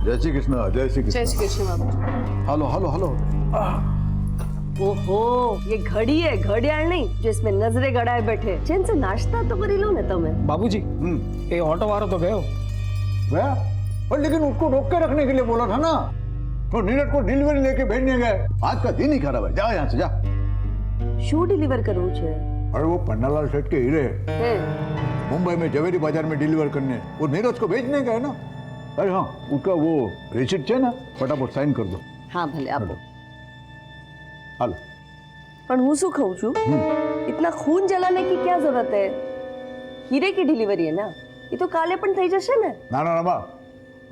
जय श्री कृष्ण, जय श्री कृष्ण। जय श्री कृष्ण बाबू। Hello hello hello. ओहो, ये घड़ी है, घड़ियाल नहीं जो इसमें नजरे गड़ाए बैठे। चैन से नाश्ता तो करी लो ना तुम्हें। बाबूजी, ये ऑटो वाला तो गयो गया, पर लेकिन उसको रोक के रखने के लिए बोला था ना। तो नीरज को डिलीवरी लेके भेजने गए। आज का दिन ही खराब है, जा यहाँ से जा। शू डिलीवर करવું છે? अरे वो पन्नालाल सेठ के हीरे हैं? मुंबई में जवेरी बाजार में डिलीवर करने, वो नीरज को भेजने गए ना। अरे हाँ, उसका वो रिसिप्ट है ना, फटाफट साइन कर दो। हाँ भले आपो। हालो। पर હું શું કહું છું, इतना खून जलाने की क्या जरूरत है? हीरे की डिलीवरी है ना, ये तो काले पण થઈ જશે ને। ना ना ना बा,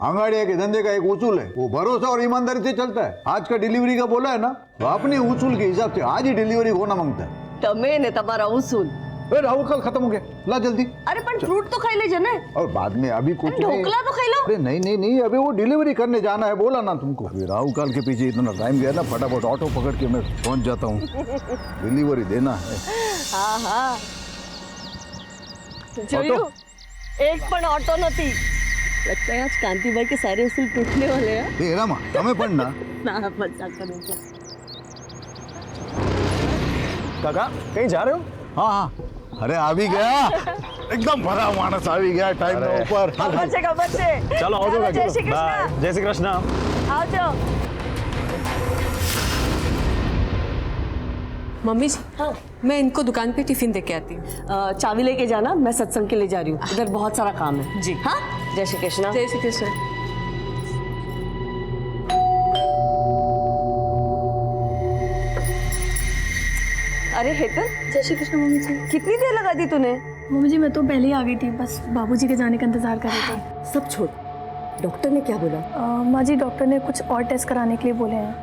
आंगड़िया के धंधे का एक उसूल है, वो भरोसा और ईमानदारी से चलता है। आज का डिलीवरी का बोला है ना, तो अपने उसूल के हिसाब से आज ही डिलीवरी होना मांगता है। તમે ને તમારા ઉसूल। राहुल कल खत्म हो गया, ला जल्दी। अरे पण फ्रूट तो खाई लेजे ने। और बाद में अभी कुछ नहीं। ढोकला तो खाई लो। अरे नहीं नहीं नहीं, अभी वो डिलीवरी करने जाना है, बोला ना तुमको। अभी राहुल काल के पीछे इतना टाइम गया ना, फटाफट ऑटो पकड़ के मैं पहुंच जाता हूँ। डिलीवरी देना है। हाँ हाँ જોયું, એક પણ ઓટો નથી। लगता है आज कांतिभाई के सारे उसूल टूटने वाले हैं। ए रामा, તમે પણ ના ना मजाक करूँ क्या? काका कहीं जा रहे हो? हाँ हाँ, अरे आ भी गया, एकदम भरा मानस आ भी गया टाइम के ऊपर। खबर से चलो आओ चलो, जय श्री कृष्ण। बाय। जय श्री कृष्ण। आओ जाओ। मम्मी जी, हाँ मैं इनको दुकान पे टिफिन दे के आती हूँ। चाबी लेके जाना, मैं सत्संग के लिए जा रही हूँ। इधर बहुत सारा काम है जी। हाँ, जय श्री कृष्ण। जय श्री कृष्ण। अरे हेतल, जय श्री कृष्ण मम्मी जी। कितनी देर लगा दी तूने? मम्मी जी मैं तो पहले ही आ गई थी, बस बाबूजी के जाने का इंतजार कर रही थी। सब छोड़, डॉक्टर ने क्या बोला? माँ जी डॉक्टर ने कुछ और टेस्ट कराने के लिए बोले हैं,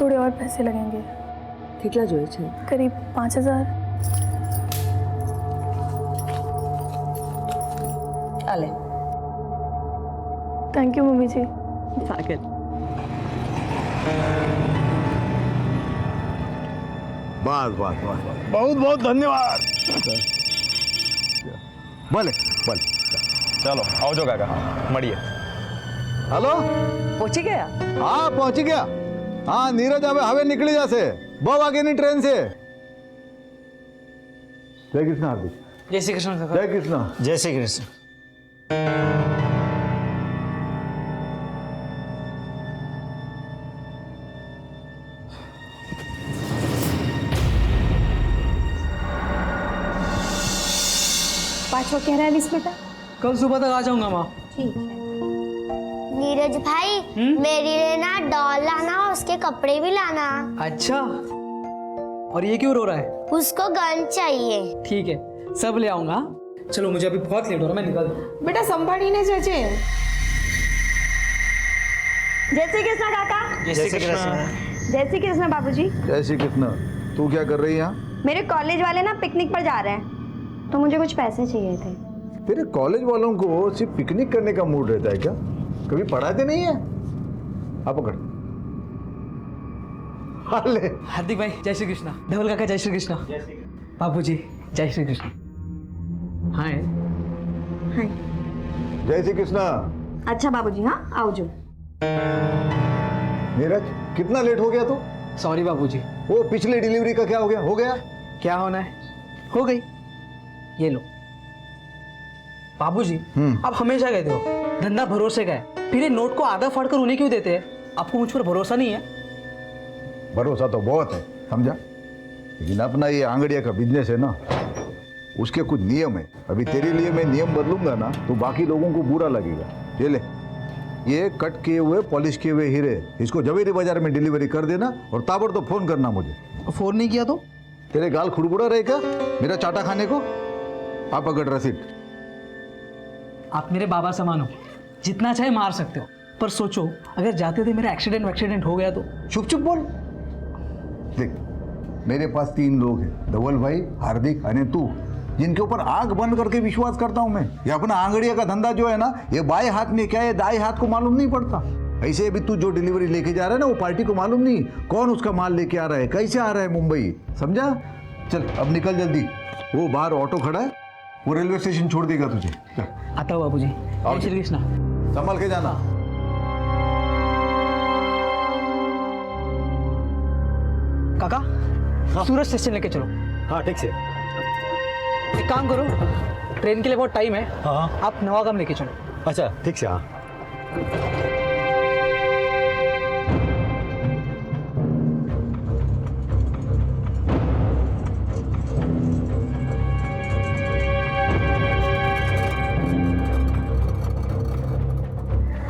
थोड़े और पैसे लगेंगे। કેટલા જોઈએ છે? करीब 5,000। आले। थैंक यू मम्मी जी। पागल। बस बस बस, बहुत बहुत धन्यवाद। भले भले, चलो आओ जो काका, મળીએ। हेलो, પહોંચી ગયા? हाँ पहुंच गया। हाँ नीरज हवे निकली जैसे 2 वागे नी ट्रेन से। जय कृष्ण हार्दिक। जय श्री कृष्ण काका। जय कृष्ण। जय श्री कृष्ण। पाँचवा कह रहा है लिस बेटा। कल सुबह तक आ जाऊंगा माँ। ठीक है। नीरज भाई, मेरे लिए ना डॉल लाना और उसके कपड़े भी लाना। अच्छा, और ये क्यों रो रहा है? उसको गन चाहिए। ठीक है, सब ले आऊंगा। चलो मुझे अभी बहुत लेट हो रहा है, मैं निकल। बेटा संभाळीने जजे। जय श्री कृष्ण काका। जय श्री कृष्ण। जय श्री कृष्ण बाबूजी। जय श्री कृष्ण। तू क्या कर रही है यहाँ? मेरे कॉलेज वाले ना पिकनिक पर जा रहे हैं, तो मुझे कुछ पैसे चाहिए थे। तेरे कॉलेज वालों को सिर्फ पिकनिक करने का मूड रहता है क्या? कभी पढ़ाते नहीं है? आप पकड़। हाले। हार्दिक भाई जय श्री कृष्ण। धवल काका जय श्री कृष्ण। बाबूजी जय श्री कृष्ण। हाय। हाय। जय श्री कृष्ण। अच्छा बाबूजी, हाँ आओ जो। नीरज कितना लेट हो गया तू? सॉरी बाबूजी। वो पिछले डिलीवरी का क्या हो गया? हो गया? क्या होना है, हो गई। ये लो बाबूजी, आप हमेशा कहते हो धंधा भरोसे का है, फिर ये नोट को आधा फाड़कर उन्हें क्यों देते हैं? आपको मुझ पर भरोसा नहीं है? भरोसा तो बहुत है, समझा, लेकिन अपना ये आंगड़िया का बिजनेस है ना, उसके कुछ नियम है। अभी तेरे लिए मैं नियम बदलूंगा ना तो बाकी लोगों को बुरा लगेगा। ये ले, ये कट किए हुए पॉलिश किए हुए हीरे, इसको जवेरी बाजार में डिलीवरी कर देना और ताबड़तोड़ फोन करना मुझे। फोन नहीं किया तो? तेरे गाल खुड़बुड़ा रहे क्या मेरा चाटा खाने को? आप अगर रसीद। आप मेरे बाबा समान हो, जितना चाहे मार सकते हो, पर सोचो अगर जाते थे मेरा एक्सीडेंट हो गया तो? चुप चुप बोल। देख, मेरे पास 3 लोग हैं, धवल भाई, हार्दिक और तू, जिनके ऊपर आंख बंद करके विश्वास करता हूं मैं। ये अपना आंगड़िया का धंधा जो है ना, ये बाएं हाथ में क्या है दाएं हाथ को मालूम नहीं पड़ता। ऐसे अभी तू जो डिलीवरी लेके जा रहा है ना, वो पार्टी को मालूम नहीं कौन उसका माल लेके आ रहा है, कैसे आ रहा है मुंबई, समझा? चल अब निकल जल्दी, वो बाहर ऑटो खड़ा है, वो रेलवे स्टेशन छोड़ देगा तुझे। आता हूँ बाबूजी। जय श्री कृष्ण। संभाल के जाना। काका सूरज स्टेशन लेके चलो। हाँ ठीक से। एक काम करो, ट्रेन के लिए बहुत टाइम है। हाँ आप नवागाम लेके चलो। अच्छा ठीक से। हाँ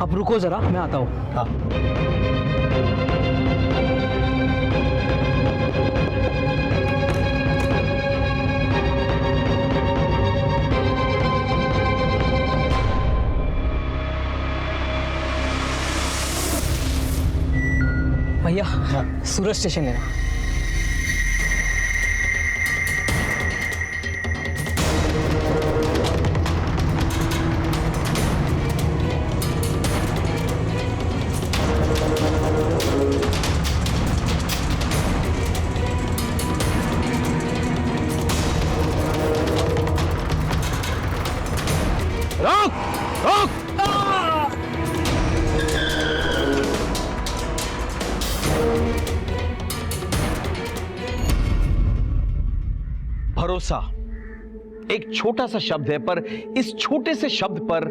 अब रुको जरा, मैं आता हूँ। हाँ भैया सूरज स्टेशन लेना। रोक रोक। भरोसा एक छोटा सा शब्द है, पर इस छोटे से शब्द पर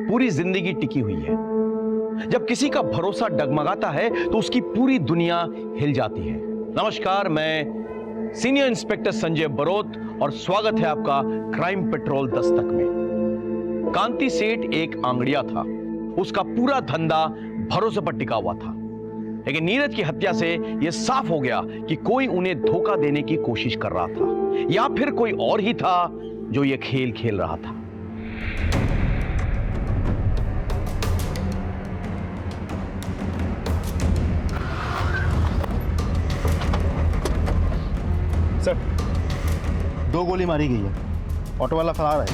पूरी जिंदगी टिकी हुई है। जब किसी का भरोसा डगमगाता है तो उसकी पूरी दुनिया हिल जाती है। नमस्कार, मैं सीनियर इंस्पेक्टर संजय बरोत और स्वागत है आपका क्राइम पेट्रोल दस्तक में। कांति सेठ एक आंगड़िया था, उसका पूरा धंधा भरोसे पर टिका हुआ था। लेकिन नीरज की हत्या से यह साफ हो गया कि कोई उन्हें धोखा देने की कोशिश कर रहा था, या फिर कोई और ही था जो यह खेल खेल रहा था। सर 2 गोली मारी गई है, ऑटो वाला फरार है।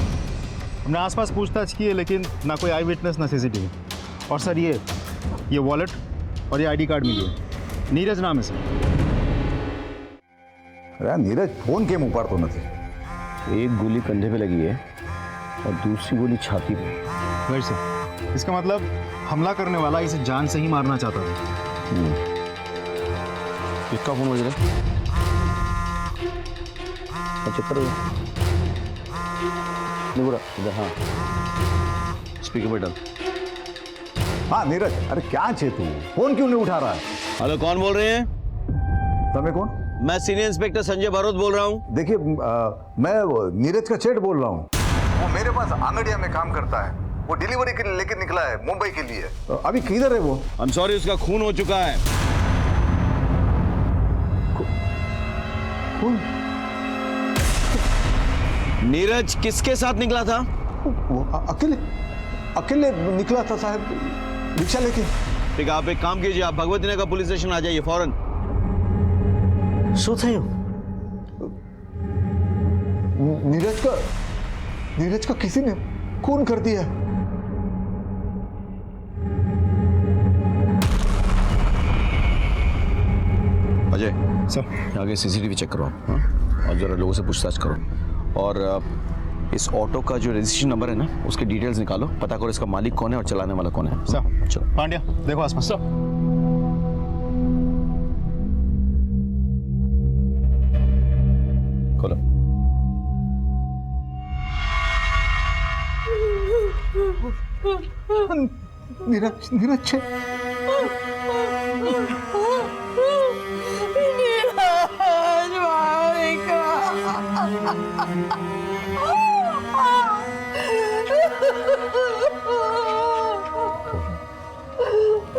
हमने आसपास पूछताछ की है लेकिन ना कोई आई विटनेस ना सीसीटीवी। और सर ये वॉलेट और ये आईडी कार्ड मिली है, नीरज नाम है सर। अरे नीरज फोन के मुंह पर तो नहीं। एक गोली कंधे पे लगी है और दूसरी गोली छाती पे। राइट सर, इसका मतलब हमला करने वाला इसे जान से ही मारना चाहता था। किसका फोन बज रहा है? चेक करो इधर। हाँ स्पीकर पे डाल। हाँ नीरज, अरे क्या छे तू, फोन क्यों नहीं उठा रहा है? हेलो, कौन बोल रहे हैं? तमें कौन? मैं सीनियर इंस्पेक्टर संजय बरोत बोल रहा हूँ। देखिए मैं नीरज का सेठ बोल रहा हूँ। वो मेरे पास आंगड़िया में काम करता है। वो डिलीवरी के लिए लेके निकला है मुंबई के लिए। अभी किधर है वो? आई एम सॉरी, उसका खून हो चुका है। खून? नीरज किसके साथ निकला था? वो अकेले निकला था साहब, रिक्शा लेके। ठीक है, आप एक काम कीजिए, आप भगवती नगर पुलिस स्टेशन आ जाइए फौरन। नीरज का किसी ने खून कर दिया। अजय सर आगे सीसीटीवी चेक करो आप, हाँ? और जरा लोगों से पूछताछ करो। और इस ऑटो का जो रजिस्ट्रेशन नंबर है ना, उसके डिटेल्स निकालो, पता करो इसका मालिक कौन है और चलाने वाला कौन है। सर चलो। पांड्या देखो आसपास। सर खोलो। नीरज छे।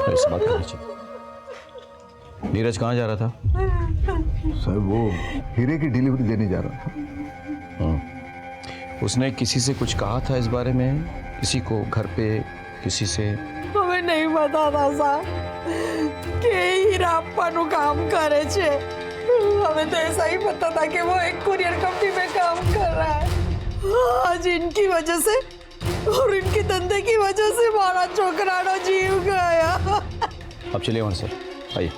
इस बात कर लीजिए। नीरज कहाँ जा रहा था? सर वो हीरे की डिलीवरी देने जा रहा था। उसने किसी से कुछ कहा था इस बारे में? किसी को घर पे किसी से? हमें नहीं पता था साहब कि हीराप्पा नु काम करे छे। हमें तो ऐसा ही पता था कि वो एक कुरियर कंपनी में काम कर रहा है। आज इनकी वजह से और इनके धंधे की वजह से हमारा छोकरानो जीव गया। अब चलिए वहां से, आइए।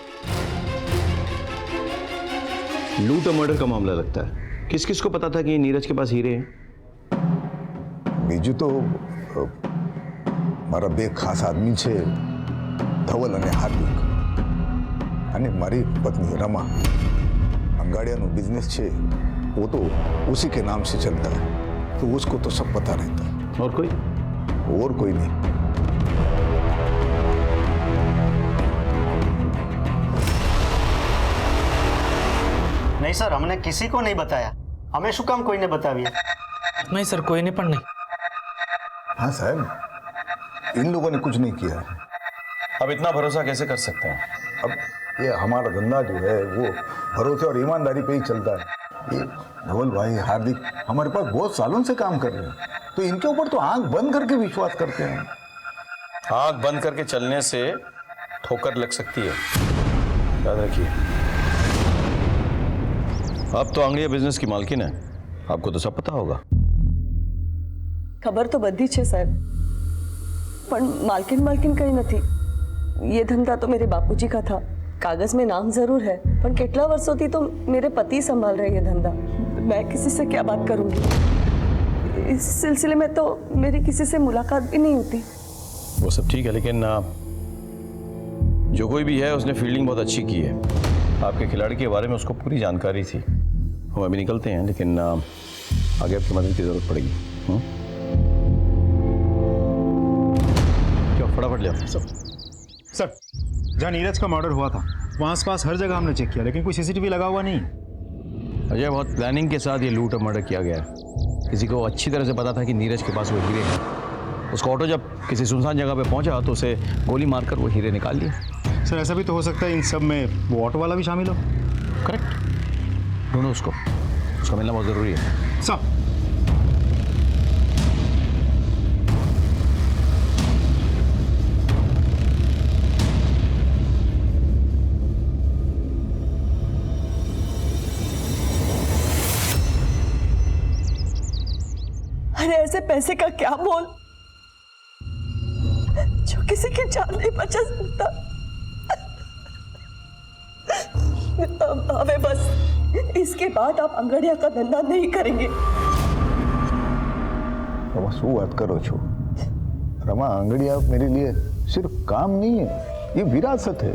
लूट और मर्डर का मामला लगता है। किस किस को पता था कि नीरज के पास हीरे हैं? बीजू तो मारा બે ખાસ આદમી છે, ધવલ અને હાર્દિક, અને મારી પત્ની રમા। अंगाड़ियाનું बिजनेस છે वो तो उसी के नाम से चलता है, तो उसको तो सब पता रहता है। और कोई? और कोई नहीं। नहीं सर, हमने किसी को नहीं बताया। हमें શું કામ કોઈને बताविए? नहीं सर, कोई नहीं પણ નહીં। हाँ साहब, इन लोगों ने कुछ नहीं किया। अब इतना भरोसा कैसे कर सकते हैं? अब ये हमारा धंधा जो है वो भरोसे और ईमानदारी पे ही चलता है। ये धवल भाई, हार्दिक हमारे पास बहुत सालों से काम कर रहे हैं, तो इनके ऊपर तो आंख बंद करके विश्वास करते हैं। आंख बंद करके चलने से ठोकर लग सकती है, याद रखिए। अब तो आंगड़िया बिजनेस की मालकिन है, आपको तो सब पता होगा। ખબર તો બધી છે સાહેબ, પણ માલકિન કઈ નથી। ये धंधा तो मेरे बापूजी का था, कागज में नाम जरूर है, पर कितना वर्षों थी तो मेरे पति संभाल रहे ये धंधा। मैं किसी से क्या बात करूंगी? इस सिलसिले में तो मेरी किसी से मुलाकात भी नहीं होती। वो सब ठीक है, लेकिन जो कोई भी है उसने फील्डिंग बहुत अच्छी की है। आपके खिलाड़ी के बारे में उसको पूरी जानकारी थी। हम अभी निकलते हैं, लेकिन आगे आपकी मदद की जरूरत पड़ेगी। क्या फटाफट ले आओ सब। सर, जहाँ नीरज का मर्डर हुआ था वहाँ आसपास हर जगह हमने चेक किया, लेकिन कोई सीसीटीवी लगा हुआ नहीं। अजय, बहुत प्लानिंग के साथ ये लूट और मर्डर किया गया है। किसी को अच्छी तरह से पता था कि नीरज के पास वो हीरे हैं। उसका ऑटो जब किसी सुनसान जगह पे पहुंचा तो उसे गोली मारकर वो हीरे निकाल लिए। सर, ऐसा भी तो हो सकता है इन सब में वो ऑटो वाला भी शामिल हो। करेक्ट, ढूंढो उसको, उसका मिलना बहुत ज़रूरी है। सर, अरे ऐसे पैसे का क्या मोल जो किसी की जान नहीं बचा सकता। हमें बस इसके बाद आप अंगड़िया का धंधा नहीं करेंगे। रमा, શું વાત કરો છો? रमा, अंगड़िया मेरे लिए सिर्फ काम नहीं है, ये विरासत है।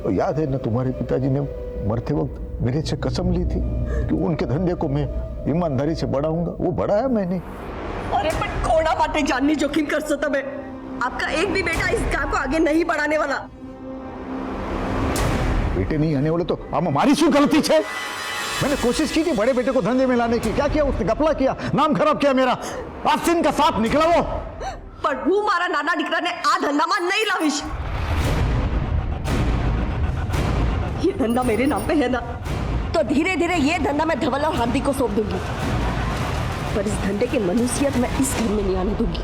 और याद है ना, तुम्हारे पिताजी ने मरते वक्त मेरे से कसम ली थी कि उनके धंधे को मैं ईमानदारी से बढ़ाऊंगा। वो बढ़ाया मैंने। अरे पर कोड़ा बाटे जाननी जोखिम कर सकता मैं। आपका एक भी बेटा इस काम को आगे नहीं बढ़ाने वाला। बेटे नहीं आने वाले तो अब हमारी शू गलती है? मैंने कोशिश की थी बड़े बेटे को धंधे में लाने की। क्या किया उसने? गपला किया, नाम खराब किया मेरा। आस्तीन का साथ निकला वो। पर હું મારા નાના દીકરાને આ ધંધામાં नहीं लाવીશ। ये धंधा मेरे नाम पे है ना, तो धीरे धीरे ये धंधा मैं धवल और हार्दिक को सौंप दूंगी। पर इस धंधे की मनुष्यत मैं इस घर में नहीं आने दूंगी।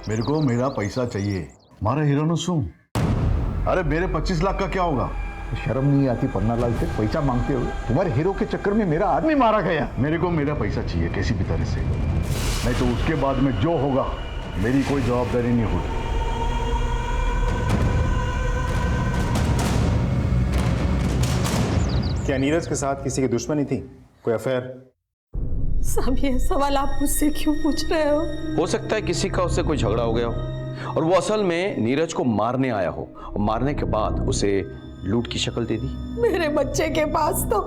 मेरे को मेरा पैसा चाहिए। मारा हीरो शू? अरे मेरे 25 लाख का क्या होगा? शर्म नहीं आती पन्नालाल से पैसा मांगते हुए? तुम्हारे हीरो के चक्कर में मेरा आदमी मारा गया। मेरे को मेरा पैसा चाहिए किसी भी तरह से, नहीं तो उसके बाद में जो होगा मेरी कोई जवाबदारी नहीं होगी। क्या नीरज के साथ किसी की दुश्मनी थी? कोई अफेयर? सब ये सवाल आप मुझसे क्यों पूछ रहे हो? सकता है किसी का उससे कोई झगड़ा हो गया हो और वो असल में नीरज को मारने आया हो, और मारने के बाद उसे लूट की शक्ल दे दी। मेरे बच्चे के पास तो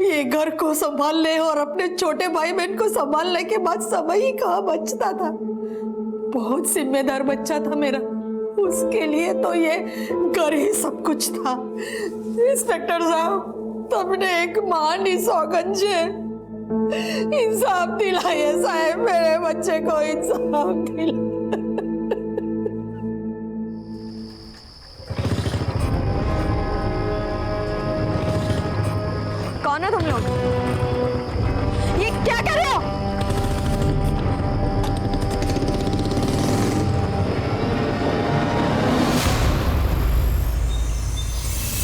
ये घर को संभालने और अपने छोटे भाई बहन को संभालने के बाद समय ही कहाँ बचता था। बहुत जिम्मेदार बच्चा था मेरा, उसके लिए तो ये घर ही सब कुछ था। इंस्पेक्टर साहब, तुमने एक मानी सौगंध है, इंसाफ दिलाइए साहब, मेरे बच्चे को इंसाफ दिलाइए। कौन है तुम लोग? ये क्या कर रहे हो?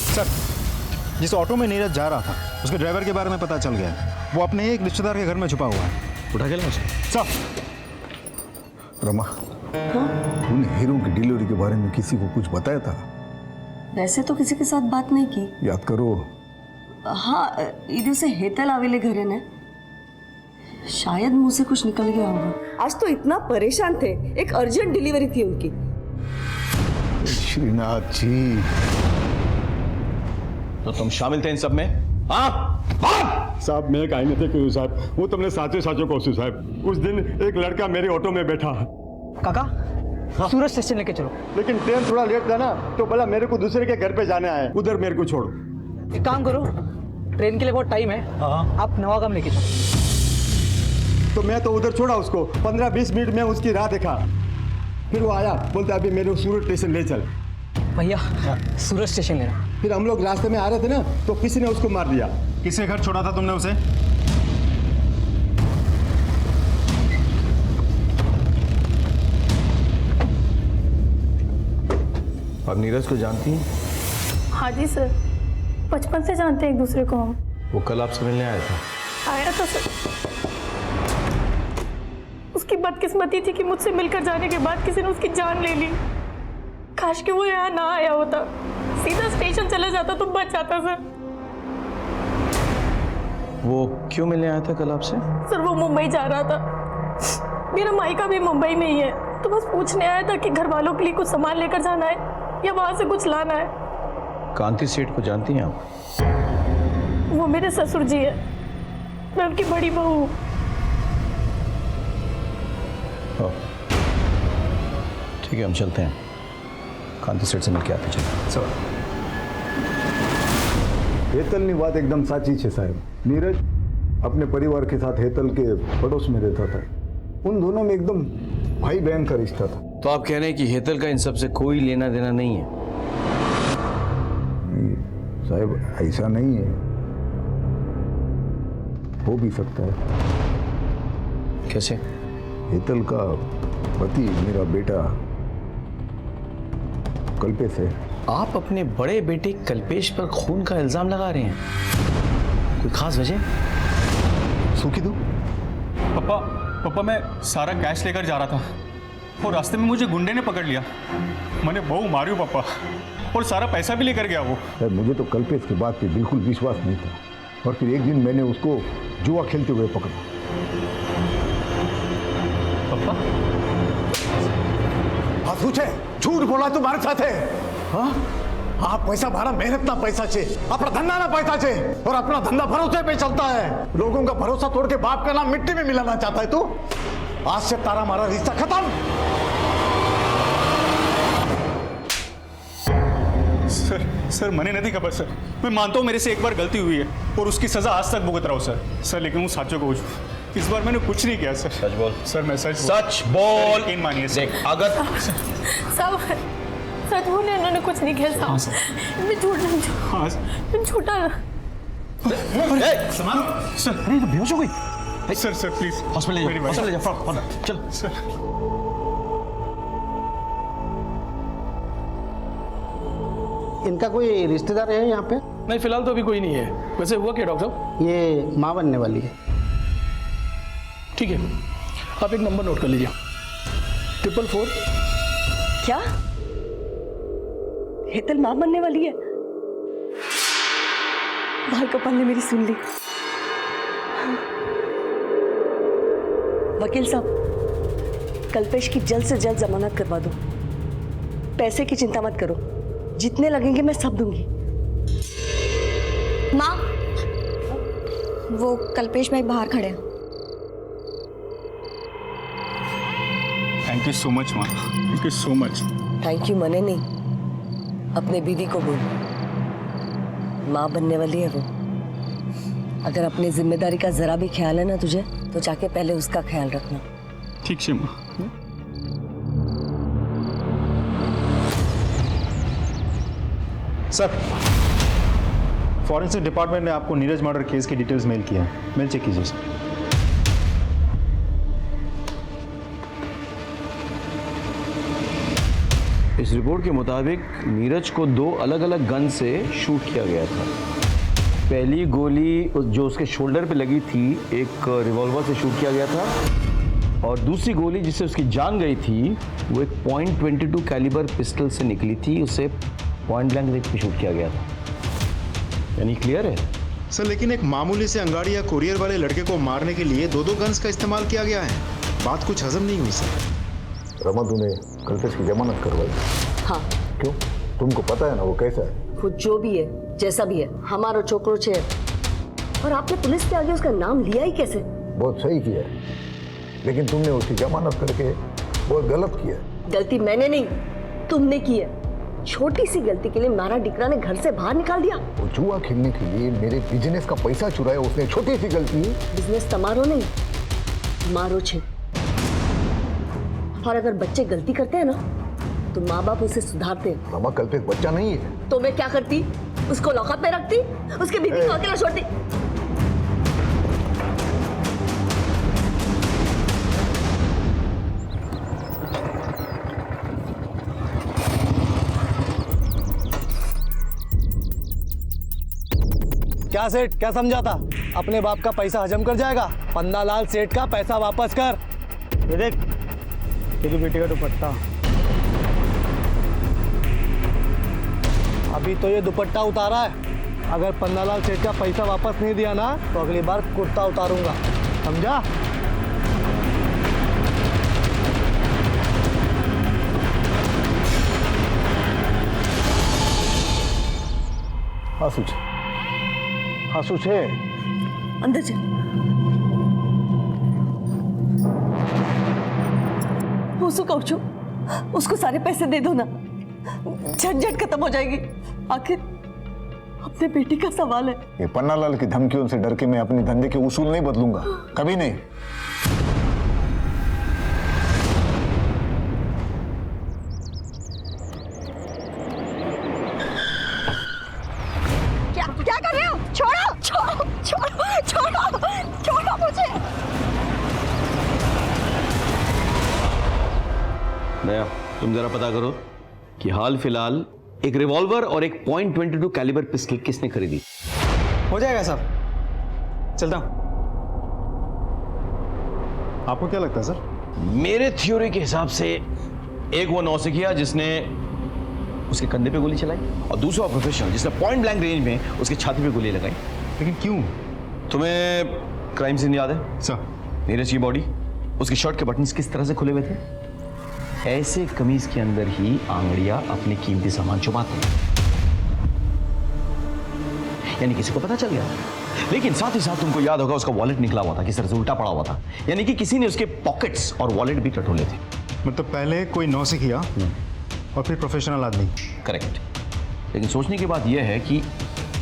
सर, जिस ऑटो में नीरज जा रहा था उसके ड्राइवर के बारे में पता चल गया है। वो अपने एक रिश्तेदार के घर में छुपा हुआ है। उठा के लाओ उसे। सर, रमा, तूने हीरो की डिलीवरी के बारे में किसी को कुछ बताया था? वैसे तो किसी के साथ बात नहीं की। याद करो। हाँ, ये दिवसे हेतल आवेले घरे ने, शायद मुंह से कुछ निकल गया होगा। आज तो इतना परेशान थे, एक अर्जेंट डिलीवरी थी उनकी। श्रीनाथ जी, तो तुम शामिल थे इन सब में? हाँ? साहब मैं काई नहीं क्यों साहब, वो तुमने साचे साचो कहूँ साहब। उस दिन एक लड़का मेरे ऑटो में बैठा, काका सूरज स्टेशन लेके चलो। लेकिन ट्रेन थोड़ा लेट था ना, तो बोला मेरे को दूसरे के घर पे जाना है, उधर मेरे को छोड़ो। एक काम करो, ट्रेन के लिए बहुत टाइम है, आप नवागाम लेके चलो। तो मैं तो उधर छोड़ा उसको, 15-20 मिनट में उसकी राह देखा, फिर वो आया, बोलते अभी मेरे को सूरत स्टेशन ले चल। भैया सूरज स्टेशन लेना। फिर हम लोग रास्ते में आ रहे थे ना, तो किसी ने उसको मार दिया। किसके घर छोड़ा था तुमने उसे? आप नीरज को जानती हैं? हाँ जी सर, बचपन से जानते हैं एक दूसरे को हम। वो कल आपसे मिलने आया था। आया था सर। उसकी बदकिस्मती थी कि मुझसे मिलकर जाने के बाद किसी ने उसकी जान ले ली। काश कि वो यहाँ ना आया होता, सीधा स्टेशन चला जाता तो बच जाता सर। वो क्यों मिलने आया था कल आपसे? सर वो मुंबई जा रहा था, मेरा मायका भी मुंबई में ही है, तो बस पूछने आया था कि घर वालों के लिए कुछ सामान लेकर जाना है या वहां से कुछ लाना है। कांति सेठ को जानती हैं आप? वो मेरे ससुर जी है, मैं उनकी बड़ी बहू हूँ। ठीक है, हम चलते हैं, कांति सेठ से मिलके आते चलो। हेतलनी बात एकदम साची है साहब। नीरज अपने परिवार के साथ हेतल के पड़ोस में रहता था। उन दोनों में एकदम भाई बहन का रिश्ता था। तो आप कह रहे हैं कि हेतल का इन सब से कोई लेना देना नहीं है? नहीं साहब, ऐसा नहीं है, हो भी सकता है। कैसे? हेतल का पति मेरा बेटा कल्पेश है। आप अपने बड़े बेटे कल्पेश पर खून का इल्जाम लगा रहे हैं, कोई खास वजह? सूखी दो। पापा मैं सारा कैश लेकर जा रहा था और रास्ते में मुझे गुंडे ने पकड़ लिया। मैंने बहु मारी पापा, और सारा पैसा भी लेकर गया वो। सर मुझे तो कल्पेश की बात पे बिल्कुल विश्वास नहीं था, और फिर एक दिन मैंने उसको जुआ खेलते हुए पकड़ा। पापा पूछे झूठ बोला तुम्हारे साथ है? हाँ आप पैसा भाड़ा मेहनत ना पैसा छे, अपना धंधा ना पैसा छे, और अपना धंधा भरोसे पे चलता है। लोगों का भरोसा तोड़ के बाप का नाम मिट्टी में मिलाना चाहता है तू। आज से तारा मारा रिश्ता खत्म। सर मैंने नहीं खबर सर, मैं मानता हूँ मेरे से एक बार गलती हुई है और उसकी सजा आज तक भुगत रहा हूँ सर, लेकिन वो साचो को इस बार मैंने कुछ नहीं किया सर। सच बोल। सर मैं सच बोल। यकीन मानिए सर। देख अगर सब सच बोले, उन्होंने कुछ नहीं किया साहब। मैं झूठ नहीं, मैं झूठा। सर अरे तो बेहोश हो गई। सर प्लीज हॉस्पिटल ले जाओ, चल। सर इनका कोई रिश्तेदार है यहाँ पे? नहीं, फिलहाल तो अभी कोई नहीं है। वैसे हुआ क्या डॉक्टर साहब? ये माँ बनने वाली है। ठीक है, आप एक नंबर नोट कर लीजिए, 444। क्या हेतल मां बनने वाली है? भाई कपाल ने मेरी सुन ली। वकील साहब, कल्पेश की जल्द से जल्द जमानत करवा दो। पैसे की चिंता मत करो, जितने लगेंगे मैं सब दूंगी। माँ, वो कल्पेश भाई बाहर खड़े हैं। थैंक यू सो मच माँ, thank you so much. Thank you मने नहीं, अपने बीवी को बोल, माँ बनने वाली है वो। अगर अपनी जिम्मेदारी का जरा भी ख्याल है ना तुझे, तो जाके पहले उसका ख्याल रखना। ठीक है माँ। सर फॉरेंसिक डिपार्टमेंट ने आपको नीरज मर्डर केस की डिटेल्स मेल किया है, मेल चेक कीजिए सर। इस रिपोर्ट के मुताबिक नीरज को 2 अलग अलग गन से शूट किया गया था। पहली गोली जो उसके शोल्डर पे लगी थी, एक रिवॉल्वर से शूट किया गया था, और दूसरी गोली जिससे उसकी जान गई थी वो एक .22 कैलिबर पिस्टल से निकली थी, उसे पॉइंट ब्लैंक रेंज पे शूट किया गया था। यानी क्लियर है सर, लेकिन एक मामूली से अंगाड़ी या कुरियर वाले लड़के को मारने के लिए 2 गन्स का इस्तेमाल किया गया है। बात कुछ हजम नहीं हुई सर। रमा तूने कल्पेश की जमानत करवाई? हाँ। क्यों? तुमको पता है ना वो कैसा है। वो जो भी है, जैसा भी है, हमारा छोकरो छे। और आपने पुलिस के आगे उसका नाम लिया ही कैसे? बहुत सही किया है, लेकिन तुमने उसकी जमानत करके बहुत गलत किया है। गलती मैंने नहीं, तुमने की है। छोटी सी गलती के लिए मारा डिकरा ने घर से बाहर निकाल दिया। वो जुआ खेलने के लिए मेरे बिजनेस का पैसा चुराया उसने, छोटी सी गलती है। बिजनेस तमारो नहीं, मारो छे। और अगर बच्चे गलती करते हैं ना, तो माँ बाप उसे सुधारते हैं। रमा कल पे एक बच्चा नहीं है। तो मैं क्या करती? उसको लॉकअप में रखती, उसके बीवी को अकेला छोड़ती। क्या सेठ, क्या समझा था? अपने बाप का पैसा हजम कर जाएगा? पन्नालाल सेठ का पैसा वापस कर। ये देख, तेरी बेटी का दुपट्टा। अभी तो ये दुपट्टा उतारा है, अगर पन्नालाल सेठ का पैसा वापस नहीं दिया ना तो अगली बार कुर्ता उतारूंगा, समझा? आंसू छे अंदर चल। उसको कहूँ छू, उसको सारे पैसे दे दो ना, झंझट खत्म हो जाएगी। आखिर अपने बेटी का सवाल है। ये पन्नालाल की धमकियों से डर के मैं अपने धंधे के उसूल नहीं बदलूंगा, कभी नहीं। क्या कर रहे हो? छोड़ो छोड़ो छोड़ो छोड़ो छोड़ो मुझे। नया, तुम जरा पता करो कि हाल फिलहाल एक रिवॉल्वर और एक .22 कैलिबर पिस्टल किसने खरीदी। हो जाएगा साहब, चलता हूं। आपको क्या लगता है सर? मेरे थ्योरी के हिसाब से एक वो नौसिखिया जिसने उसके कंधे पे गोली चलाई, और दूसरा प्रोफेशनल जिसने पॉइंट ब्लैंक रेंज में उसकी छाती पे गोली लगाई। लेकिन क्यों? तुम्हें क्राइम सीन याद है सर? नीरज की बॉडी, उसकी शर्ट के बटन्स किस तरह से खुले हुए थे? ऐसे कमीज के अंदर ही आंगड़ियां अपने कीमती सामान छुपाते हैं, यानी किसी को पता चल गया। लेकिन साथ ही साथ तुमको याद होगा उसका वॉलेट निकला हुआ था, किस तरह से उल्टा पड़ा हुआ था, यानी कि किसी ने उसके पॉकेट्स और वॉलेट भी टटोले थे। मतलब पहले कोई नौसिखिया और फिर प्रोफेशनल आदमी। करेक्ट। लेकिन सोचने की बात यह है कि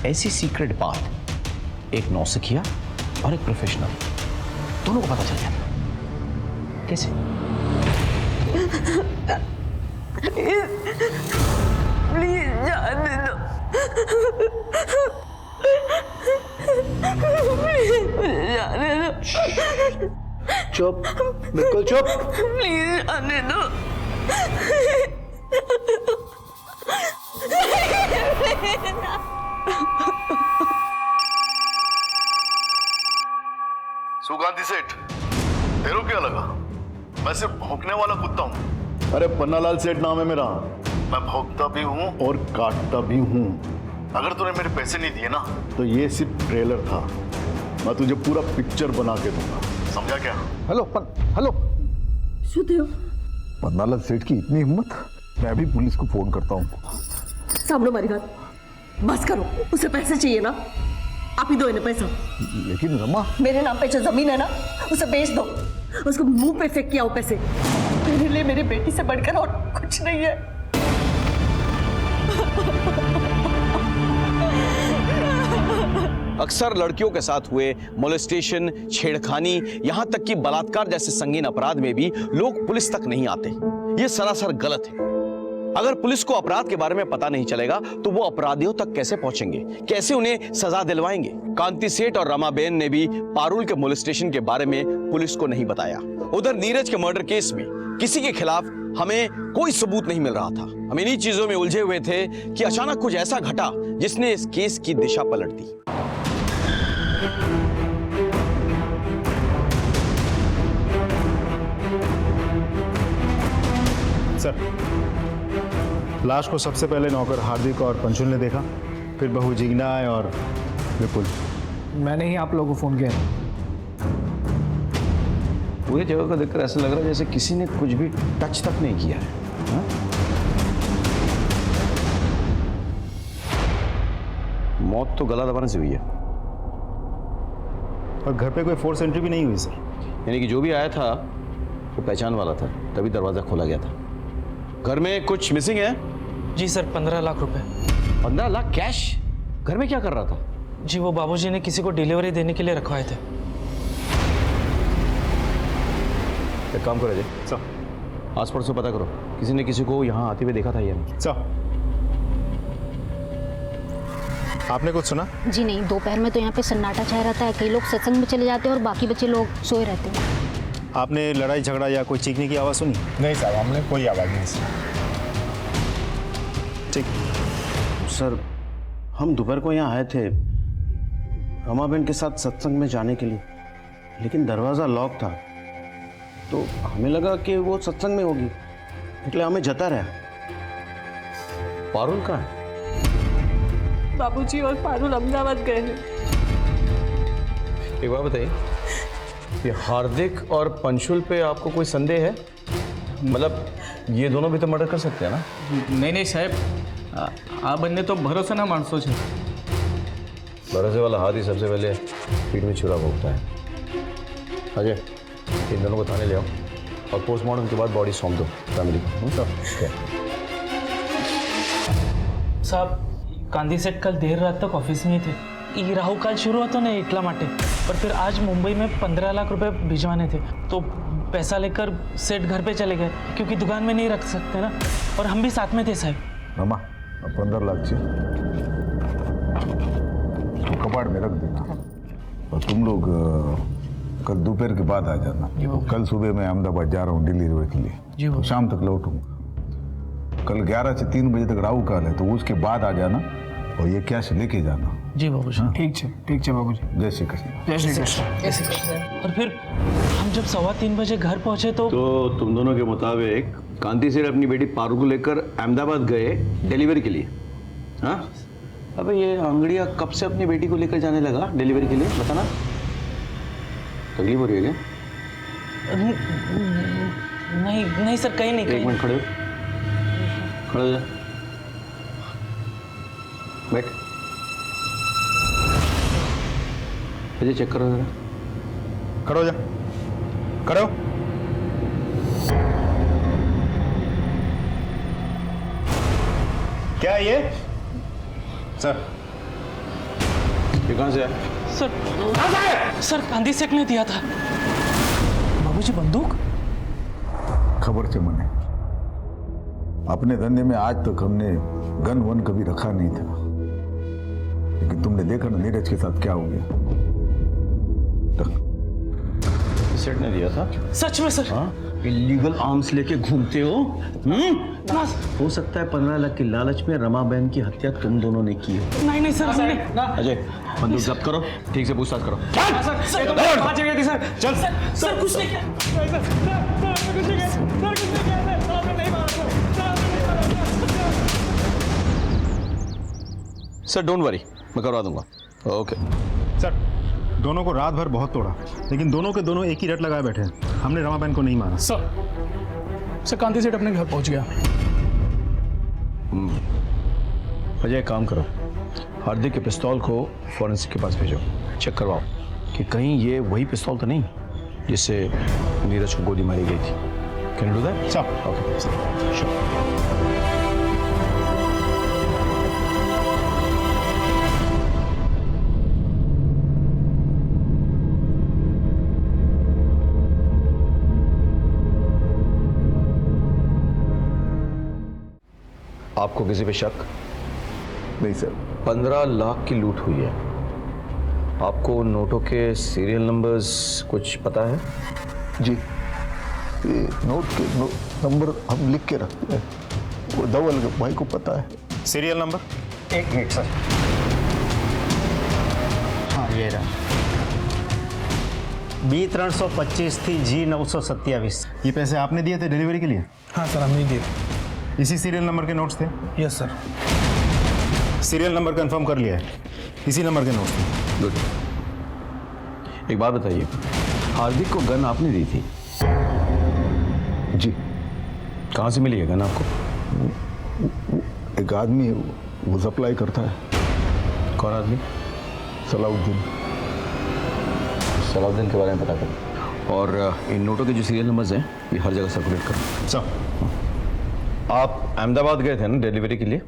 ऐसी सीक्रेट बात एक नौसिखिया और एक प्रोफेशनल दोनों को पता चल गया। कैसे? प्लीज जाने दो, जाने दो। चुप, बिल्कुल चुप। प्लीज जाने दो। सुगांधी सेठ, तेरे को क्या लगा मैं सिर्फ भौंकने वाला कुत्ता हूँ? अरे पन्नालाल सेठ नाम है मेरा, मैं भौंकता भी हूँ और काटता भी हूँ। अगर तूने मेरे पैसे नहीं दिए ना तो ये सिर्फ ट्रेलर था, मैं तुझे पूरा पिक्चर बना के दूंगा, समझा क्या? हेलो सुदेव, पन्नालाल सेठ की इतनी हिम्मत, मैं भी पुलिस को फोन करता हूँ। सामने हमारी बात, बस करो। उसे पैसे चाहिए ना, आप ही दो इन्हें पैसा। लेकिन रमा, मेरे नाम पे जो जमीन है ना, उसे बेच दो, उसको मुंह पे फेंक के आओ पैसे। मेरे लिए मेरी बेटी से बढ़कर और कुछ नहीं है। अक्सर लड़कियों के साथ हुए मोलेस्टेशन, छेड़खानी, यहां तक कि बलात्कार जैसे संगीन अपराध में भी लोग पुलिस तक नहीं आते। यह सरासर गलत है। अगर पुलिस को अपराध के बारे में पता नहीं चलेगा तो वो अपराधियों तक कैसे पहुंचेंगे, कैसे उन्हें सजा दिलवाएंगे? कांति सेठ और रमाबेन ने भी पारुल के मोलेस्टेशन के बारे में पुलिस को नहीं बताया। उधर नीरज के मर्डर केस में किसी के खिलाफ हमें कोई सबूत नहीं मिल रहा था। हम इन्हीं चीजों में उलझे हुए थे कि अचानक कुछ ऐसा घटा जिसने इस केस की दिशा पलट दी। सर, लाश को सबसे पहले नौकर हार्दिक और पंचुल ने देखा, फिर बहू जिग्ना और विपुल। मैंने ही आप लोगों को फोन किया। पूरी जगह को देखकर ऐसा लग रहा है जैसे किसी ने कुछ भी टच तक नहीं किया है। मौत तो गला दबाने से हुई है। और घर पे कोई फोर्स एंट्री भी नहीं हुई सर। यानी कि जो भी आया था वो पहचान वाला था, तभी दरवाजा खोला गया था। घर में कुछ मिसिंग है? जी सर, 15 लाख रुपए। 15 लाख कैश? घर में क्या कर रहा था? जी वो बाबूजी ने किसी को डिलीवरी देने के लिए रखवाए थे। एक काम करो जी सर, आस पड़ोस से पता करो किसी ने किसी को यहाँ आते हुए देखा था या नहीं। सर आपने कुछ सुना? जी नहीं, दोपहर में तो यहाँ पे सन्नाटा छाया रहता है। कई लोग सत्संग में चले जाते हैं और बाकी बच्चे लोग सोए रहते हैं। आपने लड़ाई झगड़ा या कोई चीखने की आवाज़ सुनी? नहीं साहब, हमने कोई आवाज़ नहीं सुनी। ठीक सर, हम दोपहर को यहाँ आए थे रमाबेन के साथ सत्संग में जाने के लिए, लेकिन दरवाज़ा लॉक था, तो हमें लगा कि वो सत्संग में होगी, इसलिए हमें जता रहा। पारुल कहाँ है? बाबूजी और पारुल अहमदाबाद गए हैं। एक बात बताइए, ये हार्दिक और पंशुल पे आपको कोई संदेह है? मतलब ये दोनों भी तो मर्डर कर सकते हैं ना? नहीं साहब, आ बनने तो भरोसा ना मानसो छे। भरोसे वाला हाथ ही सबसे पहले पीठ में छुरा भोगता है। अजय, इन दोनों को थाने ले आओ और पोस्टमार्टम के बाद बॉडी सौंप दो फैमिली को। साहब, गांधी सेठ कल देर रात तक ऑफिस में ही थे। ये राहु काल शुरू होता ना इटला माटे, पर फिर आज मुंबई में 15 लाख रुपए भिजवाने थे, तो पैसा लेकर सेठ घर पे चले गए क्योंकि दुकान में नहीं रख सकते ना, और हम भी साथ में थे साहब। रमा 15 लाख से कबाड़ में रख देना और तुम लोग कल दोपहर के बाद आ जाना। कल सुबह मैं अहमदाबाद जा रहा हूँ डिलीवरी के लिए, तो शाम तक लौटूंगा। कल 11 से 3 बजे तक राहु काल है, तो उसके बाद आ जाना और ये कैश लेके जाना। जी बाबूजी। ठीक है बाबूजी। जय श्री कृष्ण। जय श्री कृष्ण। और फिर हम जब 2:15 बजे घर पहुंचे तो तुम दोनों के मुताबिक कांति सेठ अपनी बेटी पारू को लेकर अहमदाबाद गए डिलीवरी के लिए? हाँ, अबे ये आंगड़िया कब से अपनी बेटी को लेकर जाने लगा डिलीवरी के लिए, बताना। तकलीफ हो रही है क्या? नहीं सर, कहीं नहीं। एक मिनट खड़े हो जा, बैठ। मुझे चेक करो जरा। खड़ो जा, खड़ो। क्या है ये? सर ये कहाँ से है? सर गांधी सेठ ने दिया था। बाबूजी बंदूक? खबर से मने अपने धंधे में आज तक हमने गन वन कभी रखा नहीं था, लेकिन तुमने देखा ना नीरज के साथ क्या हो गया। सेठ ने दिया था? सच में सर? हाँ, इलीगल आर्म्स लेके घूमते हो? हो सकता है 15 लाख की लालच में रमाबेन की हत्या तुम दोनों ने की हो। नहीं सर, हमने। अजय, बंदूक जब्त करो, ठीक से पूछताछ करो। सर कुछ नहीं किया। सर डोंट वरी, मैं करवा दूंगा। ओके सर, दोनों को रात भर बहुत तोड़ा, लेकिन दोनों के दोनों एक ही रट लगाए बैठे हैं। हमने रमाबेन को नहीं मारा। सर कांति सेठ अपने घर पहुंच गया। अजय काम करो, हार्दिक के पिस्तौल को फॉरेंसिक के पास भेजो, चेक करवाओ कि कहीं ये वही पिस्तौल तो नहीं जिससे नीरज को गोली मारी गई थी। Can you do that? Sir okay sure. आपको किसी पे शक? नहीं सर। 15 लाख की लूट हुई है। आपको नोटों के सीरियल नंबर्स कुछ पता है? जी, ये नोट के नंबर हम लिख के रखते हैं, वो धवल भाई को पता है। Serial number? 1 minute sir. हाँ ये रहा, B325 थी G927। ये पैसे आपने दिए थे डिलीवरी के लिए? हाँ सर, हमने दिए। इसी सीरियल नंबर के नोट्स थे? Yes sir. Serial number confirm कर लिया है, इसी नंबर के नोट्स थे। गुड। एक बात बताइए, हार्दिक को गन आपने दी थी? जी। कहाँ से मिली है गन आपको? एक आदमी है, वो सप्लाई करता है। कौन आदमी? सलाउद्दीन। सलाउद्दीन के बारे में पता करो और इन नोटों के जो सीरियल नंबर्स हैं ये हर जगह सर्कुलेट करो। सर आप अहमदाबाद गए थे ना डिलीवरी के लिए?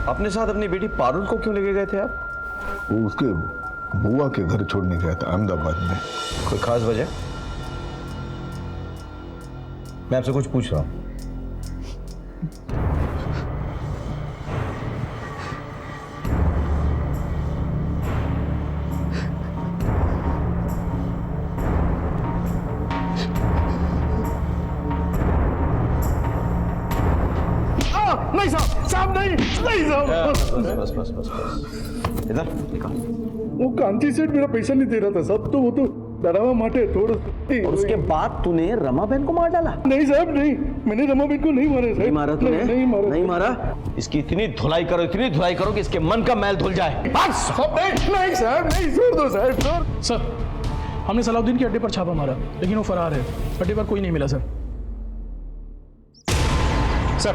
अपने साथ अपनी बेटी पारुल को क्यों लेके गए थे आप? वो उसके बुआ के घर छोड़ने गया था अहमदाबाद में। कोई खास वजह? मैं आपसे कुछ पूछ रहा हूँ। नहीं साहब नहीं साहब। बस बस बस बस इधर निकाल। वो कांति सेठ मेरा पैसा नहीं दे रहा था साहब, तो वो तो डरावा माटे थोड़ा। और उसके बाद तूने रमाबेन को मार डाला? नहीं साहब नहीं, मैंने रमाबेन को नहीं मारा साहब। नहीं मारा तूने? नहीं मारा। इसकी इतनी धुलाई करो कि इसके मन का मैल धुल जाए। बस नहीं साहब नहीं, छोड़ दो साहब छोड़। सर हमने सलाउद्दीन के अड्डे पर छापा मारा लेकिन वो फरार है, अड्डे पर कोई नहीं मिला सर। सर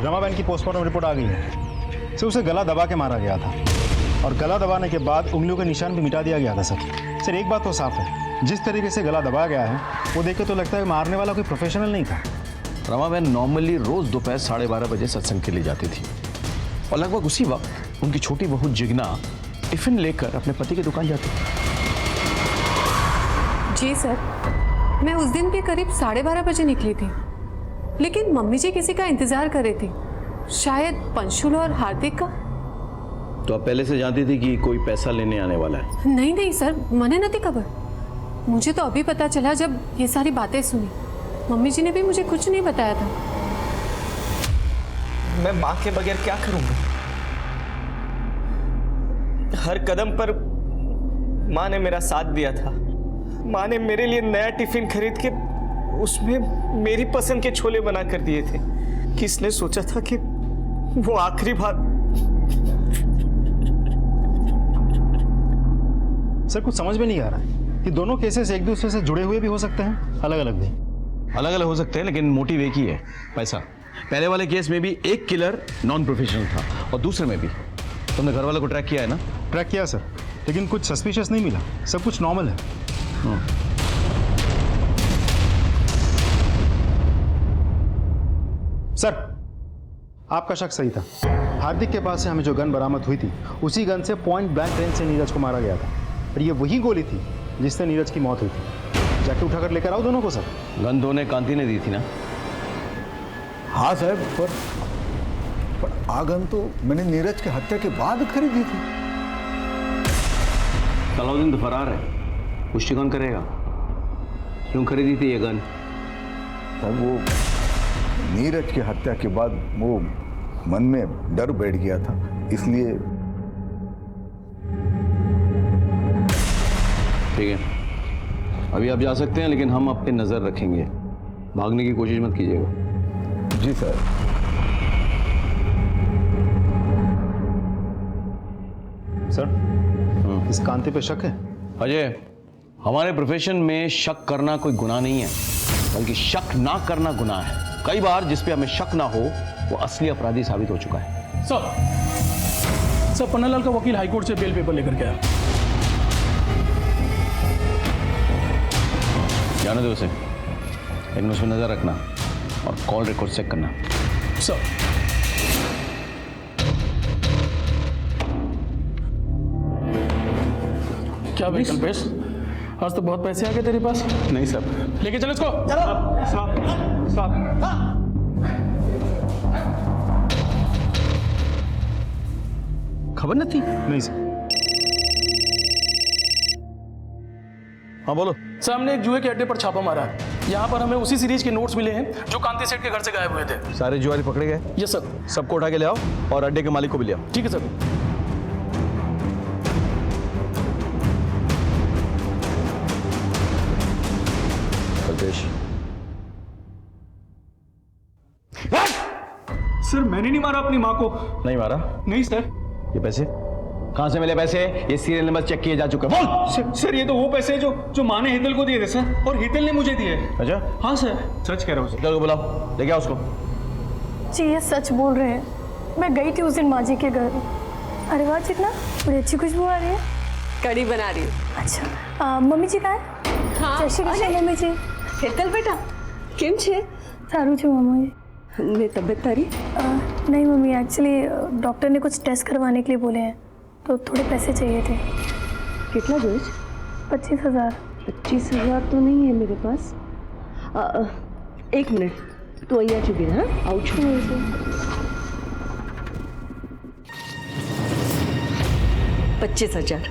रमाबेन की पोस्टमार्टम रिपोर्ट आ गई है। सर उसे गला दबा के मारा गया था और गला दबाने के बाद उंगलियों के निशान भी मिटा दिया गया था। सर एक बात तो साफ है, जिस तरीके से गला दबाया गया है वो देख के तो लगता है मारने वाला कोई प्रोफेशनल नहीं था। रमाबेन नॉर्मली रोज दोपहर 12:30 बजे सत्संग के लिए जाती थी और लगभग उसी वक्त उनकी छोटी बहू जिग्ना टिफिन लेकर अपने पति की दुकान जाती थी। जी सर, मैं उस दिन भी करीब 12:30 बजे निकली थी, लेकिन मम्मी जी किसी का इंतजार कर रही थी, शायद पंशुल और हार्दिक का। तो आप पहले से जानती थी कि कोई पैसा लेने आने वाला है? नहीं सर, मने नहीं खबर। मुझे तो अभी पता चला जब ये सारी बातें सुनी। मम्मी जी ने भी मुझे कुछ नहीं बताया था। मैं माँ के बगैर क्या करूंगा? हर कदम पर माँ ने मेरा साथ दिया था। माँ ने मेरे लिए नया टिफिन खरीद के उसमें मेरी पसंद के छोले बना कर दिए थे। किसने सोचा था कि वो आखिरी बार। सर कुछ समझ में नहीं आ रहा है कि दोनों केसेस एक दूसरे से जुड़े हुए भी हो सकते हैं, अलग अलग भी। अलग अलग हो सकते हैं लेकिन मोटिव एक ही है, पैसा। पहले वाले केस में भी एक किलर नॉन प्रोफेशनल था और दूसरे में भी। तुमने घर वालों को ट्रैक किया है ना? ट्रैक किया सर, लेकिन कुछ सस्पिशियस नहीं मिला, सब कुछ नॉर्मल है। सर आपका शक सही था। हार्दिक के पास से हमें जो गन बरामद हुई थी उसी गन से पॉइंट ब्लैंक रेंज से नीरज को मारा गया था और ये वही गोली थी जिससे नीरज की मौत हुई थी। जाके उठाकर लेकर आओ दोनों को। सर गन दोनों कांति ने दी थी ना? हाँ साहब, पर आगन तो मैंने नीरज की हत्या के बाद खरीदी थी। सलाउद्दीन तो फरार है, पुष्टि कौन करेगा? क्यों खरीदी थी ये गन? साहब वो नीरज की हत्या के बाद वो मन में डर बैठ गया था, इसलिए। ठीक है, अभी आप जा सकते हैं, लेकिन हम आप पे नजर रखेंगे। भागने की कोशिश मत कीजिएगा। जी सर। सर इस कांति पे शक है? अजय, हमारे प्रोफेशन में शक करना कोई गुनाह नहीं है, बल्कि शक ना करना गुनाह है। कई बार जिस पे हमें शक ना हो वो असली अपराधी साबित हो चुका है। सर पन्नालाल का वकील हाईकोर्ट से बेल पेपर लेकर गया। जाने दो उसे, लेकिन उसमें नजर रखना और कॉल रिकॉर्ड चेक करना। सर क्या भाई कल्पेश, आज तो बहुत पैसे आ गए तेरे पास। नहीं सर। लेके चलो इसको। खबर न थी? नहीं सर। हाँ बोलो। सर हमने एक जुए के अड्डे पर छापा मारा है। यहाँ पर हमें उसी सीरीज के नोट्स मिले हैं जो कांति सेठ के घर से गायब हुए थे। सारे जुआरी पकड़े गए? Yes sir. सबको उठा के ले आओ और अड्डे के मालिक को भी ले आओ। ठीक है सर। कल्पेश। सर मैंने नहीं मारा अपनी माँ को। नहीं मारा? नहीं सर। ये पैसे कहाँ से मिले? पैसे ये सीरियल नंबर चेक किए जा चुके हैं। बोल। सर ये तो वो पैसे जो माँ ने हितल को दिए थे सर, और हितल ने मुझे दिए। अच्छा? हाँ सर, सच कह रहा हूँ। हितल को बुलाओ, लेके आओ उसको। जी ये सच बोल रहे हैं। मैं गई थी उस दिन माँ जी के घर, अरे वाह चिकना, बड़ी अच्छी खुशबू आ रही है। कड़ी बना रही हूँ। अच्छा मम्मी जी कहाँ है? हाँ, जय श्री कृष्ण मम्मी जी। હેતલ બેટા કેમ છે? सारू छू मम्मी। ને તબિયત તારી? नहीं मम्मी, एक्चुअली डॉक्टर ने कुछ टेस्ट करवाने के लिए बोले हैं, तो थोड़े पैसे चाहिए थे। कितना जोज? 25,000। 25,000 तो नहीं है मेरे पास। एक मिनट, तू અહીંયા ચૂકી રહે, આવું છું। 25,000।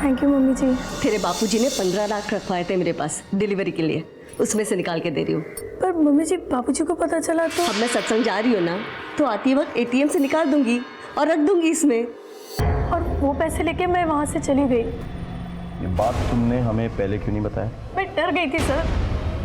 थैंक यू मम्मी जी। तेरे बापूजी ने 15 लाख रखवाए थे मेरे पास डिलीवरी के लिए, उसमें से निकाल के दे रही हूँ। पर मम्मी जी बापूजी को पता चला तो? अब मैं सत्संग जा रही हूँ ना, तो आती वक्त एटीएम से निकाल दूंगी और रख दूंगी इसमें। और वो पैसे लेके मैं वहाँ से चली गई। ये बात तुमने हमें पहले क्यों नहीं बताया? मैं डर गई थी सर,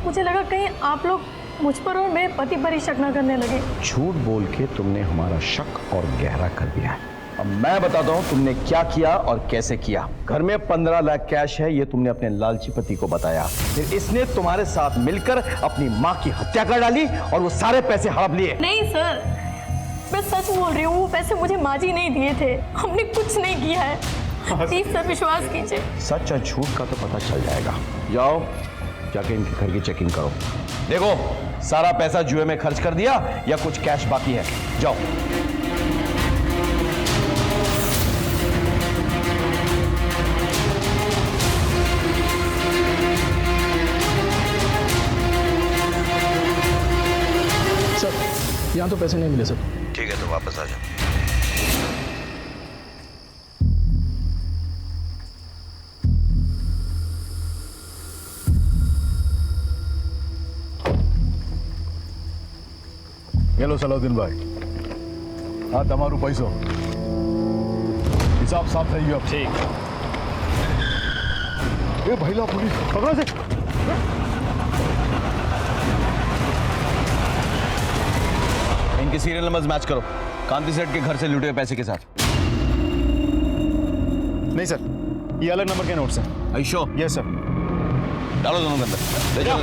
मुझे लगा कहीं आप लोग मुझ पर और मेरे पति पर ही शक न करने लगे। झूठ बोल के तुमने हमारा शक और गहरा कर दिया है। अब मैं बताता हूं तुमने क्या किया और कैसे किया। घर में 15 लाख कैश है, ये तुमने अपने लालची पति को बताया। फिर इसने तुम्हारे साथ मिलकर अपनी माँ की हत्या कर डाली और वो सारे पैसे हड़प लिए। नहीं सर, मैं सच बोल रही हूँ, वो पैसे मुझे माँ जी नहीं दिए थे, हमने कुछ नहीं किया है। प्लीज सर विश्वास कीजिए। सच और झूठ का तो पता चल जाएगा। जाओ जाके इनके घर की चेकिंग करो, देखो सारा पैसा जुए में खर्च कर दिया या कुछ कैश बाकी है। जाओ। सर यहाँ तो पैसे नहीं मिले सर। ठीक है तो वापस आ जाओ। हेलो सलाउद्दीन भाई, हाँ તમારું પૈસો हिसाब साफ થઈ ગયો। ठीक। ए भाईला पुलिस पकड़ो से। इनके सीरियल नंबर्स मैच करो कांति सेठ के घर से लूटे हुए पैसे के साथ। नहीं सर, ये अलग नंबर के नोट्स हैं। आयुषो? Yes sir. डालो दोनों के अंदर। ले जाओ।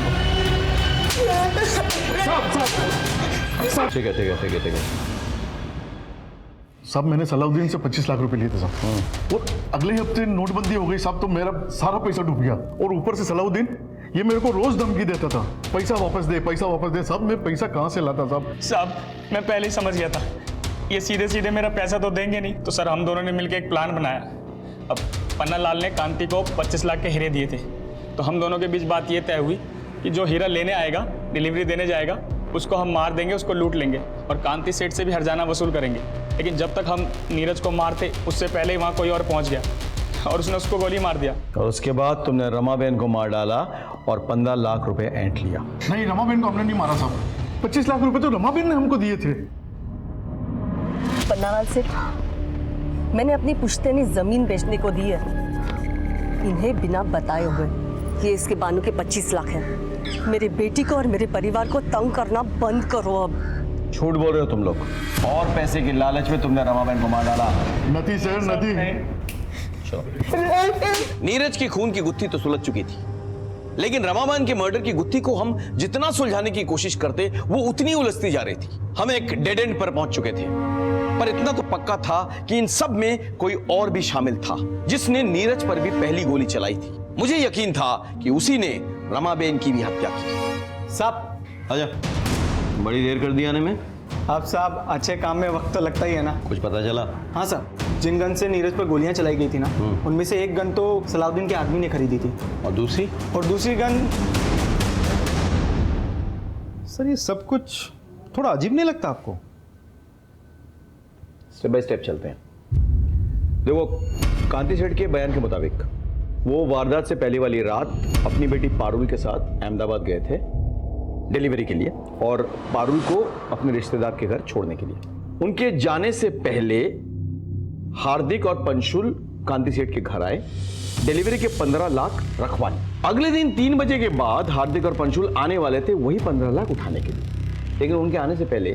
ठीक है ठीक है ठीक है ठीक है। साहब मैंने सलाउद्दीन से 25 लाख रुपए लिए थे साहब, और अगले हफ्ते नोटबंदी हो गई साहब, तो मेरा सारा पैसा डूब गया। और ऊपर से सलाउद्दीन ये मेरे को रोज धमकी देता था, पैसा वापस दे पैसा वापस दे। साहब मैं पैसा कहाँ से लाता साहब? साहब मैं पहले ही समझ गया था, ये सीधे सीधे मेरा पैसा तो देंगे नहीं। तो सर हम दोनों ने मिलकर एक प्लान बनाया। अब पन्ना लाल ने कांति को 25 लाख के हीरे दिए थे, तो हम दोनों के बीच बात ये तय हुई कि जो हीरा लेने आएगा, डिलीवरी देने जाएगा, उसको हम मार देंगे, उसको लूट लेंगे और कांति सेठ से भी हर्जाना वसूल करेंगे। लेकिन जब तक हम नीरज को मारते उससे पहले ही वहाँ कोई और पहुँच गया और उसने उसको गोली मार दिया। और उसके बाद तुमने रमाबेन को मार डाला और 15 लाख रुपए ऐंठ लिया। नहीं, रमाबेन को हमने नहीं मारा साहब, 25 लाख रुपए तो रमाबेन ने हमको दिए थे। पन्नालाल सेठ, मैंने अपनी पुश्तैनी जमीन बेचने को दी है, इन्हें बिना बताए हुए कि इसके बानू के 25 लाख हैं। मेरी बेटी को और मेरे परिवार को तंग करना बंद करो अब। झूठ बोल रहे हो तुम लोग, और पैसे की लालच में तुमने रमाबेन को मार डाला। नदी सर नदी। नीरज की खून की गुत्थी तो सुलझ चुकी थी, लेकिन रमाबेन के मर्डर की गुत्थी को हम जितना सुलझाने की कोशिश करते वो उतनी उलझती जा रही थी। हम एक डेड एंड पर पहुंच चुके थे, पर इतना तो पक्का था कि इन सब में कोई और भी शामिल था, जिसने नीरज पर भी पहली गोली चलाई थी। मुझे यकीन था कि उसी ने रमाबेन की भी हत्या की। साहब आजा, बड़ी देर कर दी आने में। आप साहब अच्छे काम में वक्त तो लगता ही है ना। कुछ पता चला? हाँ साहब, जिन गन से नीरज पर गोलियां चलाई गई थी ना, उनमें से एक गन तो सलाउद्दीन के आदमी ने खरीदी थी। और दूसरी गन। सर ये सब कुछ थोड़ा अजीब नहीं लगता आपको? स्टेप बाय स्टेप चलते हैं। देखो, कांति सेठ के बयान के मुताबिक वो वारदात से पहले वाली रात अपनी बेटी पारुल के साथ अहमदाबाद गए थे डिलीवरी के लिए, और पारुल को अपने रिश्तेदार के घर छोड़ने के लिए। उनके जाने से पहले हार्दिक और पंशुल कांति सेठ के घर आए, डिलीवरी के 15 लाख रखवा लिए। अगले दिन 3 बजे के बाद हार्दिक और पंशुल आने वाले थे वही 15 लाख उठाने के लिए, लेकिन उनके आने से पहले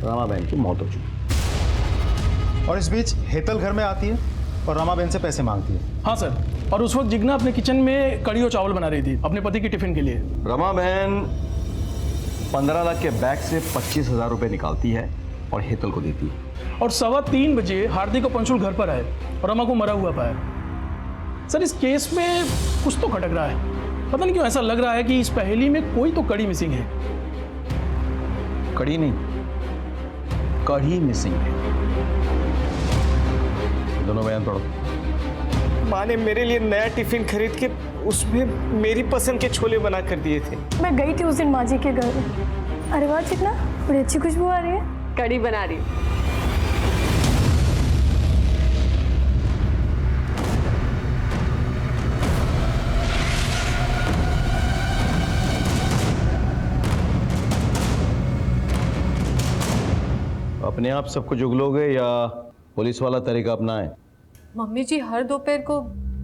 रमाबेन की मौत हो चुकी। और इस बीच हेतल घर में आती है और रमाबेन से पैसे मांगती है। हाँ सर, और उस वक्त जिग्ना अपने किचन में कड़ी और चावल बना रही थी अपने पति की टिफिन के लिए। रमाबेन 15 लाख के बैग से 25,000 रुपए निकालती है और हेतल को देती है। और 3:15 बजे हार्दिक और पंशुल घर पर आए और रमा को मरा हुआ पाया। सर इस केस में कुछ तो खटक रहा है, पता नहीं क्यों ऐसा लग रहा है कि इस पहेली में कोई तो कड़ी मिसिंग है। कड़ी नहीं, कड़ी मिसिंग है। दोनों बयान पढ़ो। माँ ने मेरे लिए नया टिफिन खरीद के उसमें मेरी पसंद के छोले बना कर दिए थे। मैं गई थी उस दिन माँ जी के घर। अरे वाह चिकना, बड़ी अच्छी खुशबू आ रही है। कड़ी बना रही हूँ। अपने आप सब कुछ उगलोगे या पुलिस वाला तरीका अपनाएं? मम्मी जी हर दोपहर को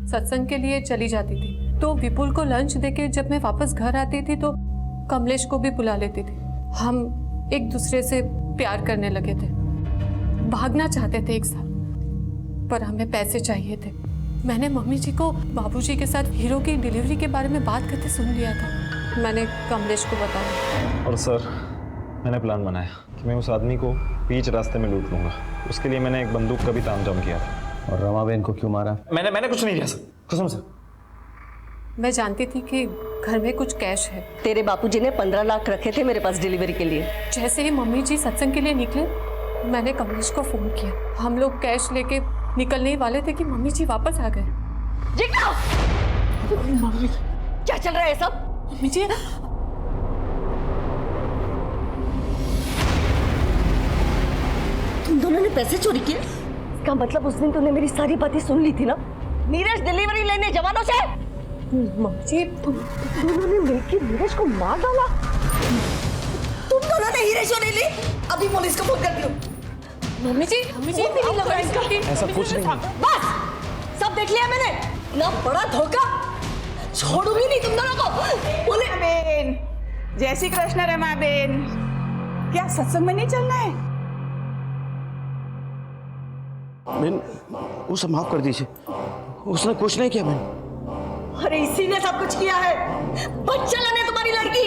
सत्संग के लिए चली जाती थी, तो विपुल को लंच देके जब मैं वापस घर आती थी तो कमलेश को भी बुला लेती थी। हम एक दूसरे से प्यार करने लगे थे, भागना चाहते थे एक साथ, पर हमें पैसे चाहिए थे। मैंने मम्मी जी को बाबूजी के साथ हीरो की डिलीवरी के बारे में बात करते सुन लिया था। मैंने कमलेश को बताया। और सर मैंने प्लान बनाया कि मैं उस आदमी को बीच रास्ते में लूट लूंगा। उसके लिए मैंने एक बंदूक का भी तामझाम किया था। और रमाबेन को क्यों मारा? मैंने कुछ नहीं किया सर, कसम से। मैं जानती थी कि घर में कुछ कैश है। तेरे बापूजी ने 15 लाख रखे थे मेरे पास डिलीवरी के लिए। जैसे ही मम्मी जी सत्संग के लिए निकले, मैंने कमलेश को फोन किया। हम लोग कैश लेके निकलने ही वाले थे कि मम्मी जी वापस आ गए। मम्मी क्या चल रहा है सब? मम्मी जी तुम दोनों ने पैसे चोरी किए? इसका मतलब उस दिन तूने मेरी सारी बातें सुन ली थी ना? नीरज डिलीवरी लेने जवानों से? मम्मी जी तुम दोनों ने मिलकर नीरज को मार डाला? तुम दोनों ने हीरे चोरी ली? अभी पुलिस को फोन कर दो। मम्मी जी नहीं लगा इसका। ऐसा कुछ नहीं। बस सब देख लिया मैंने। ना बड़ा धोखा, छोड़ूंगी नहीं तुम दोनों को। बोले बेन, जय श्री कृष्ण रमा बेन, क्या सत्संग में नहीं चलना है? बहन उसे माफ कर दीजिए, उसने कुछ नहीं किया बहन। अरे इसी ने सब कुछ किया है। बच्चा लाने तुम्हारी लड़की।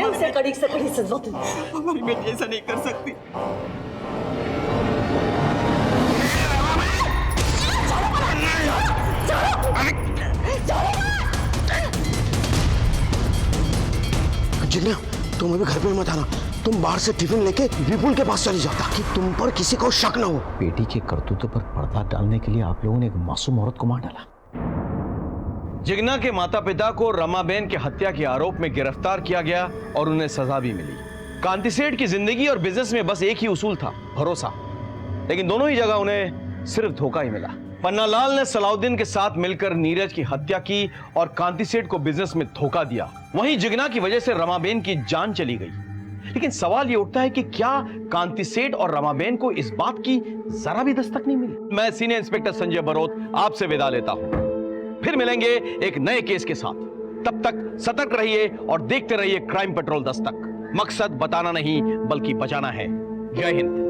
उसे कड़ी से कड़ी सजा दो। हमारी बेटी ऐसा नहीं कर सकती। जिग्ना तुम अभी घर पे मत आना, तुम बाहर से टिफिन लेके विपुल के पास चली जाओ ताकि तुम पर किसी को शक न हो। बेटी के करतूतों पर पर्दा डालने के लिए आप लोगों ने एक मासूम औरत को मार डाला। जिग्ना के माता पिता को रमाबेन के हत्या के आरोप में गिरफ्तार किया गया और उन्हें सजा भी मिली। कांति सेठ की जिंदगी और बिजनेस में बस एक ही उसूल था, भरोसा। लेकिन दोनों ही जगह उन्हें सिर्फ धोखा ही मिला। पन्नालाल ने सलाउद्दीन के साथ मिलकर नीरज की हत्या की और कांति सेठ को बिजनेस में धोखा दिया। वहीं जिग्ना की वजह से रमाबेन की जान चली गई। लेकिन सवाल यह उठता है कि क्या कांति सेठ और रमाबेन को इस बात की जरा भी दस्तक नहीं मिली? मैं सीनियर इंस्पेक्टर संजय बरोत आपसे विदा लेता हूं। फिर मिलेंगे एक नए केस के साथ। तब तक सतर्क रहिए और देखते रहिए क्राइम पेट्रोल दस्तक। मकसद बताना नहीं बल्कि बचाना है। जय हिंद।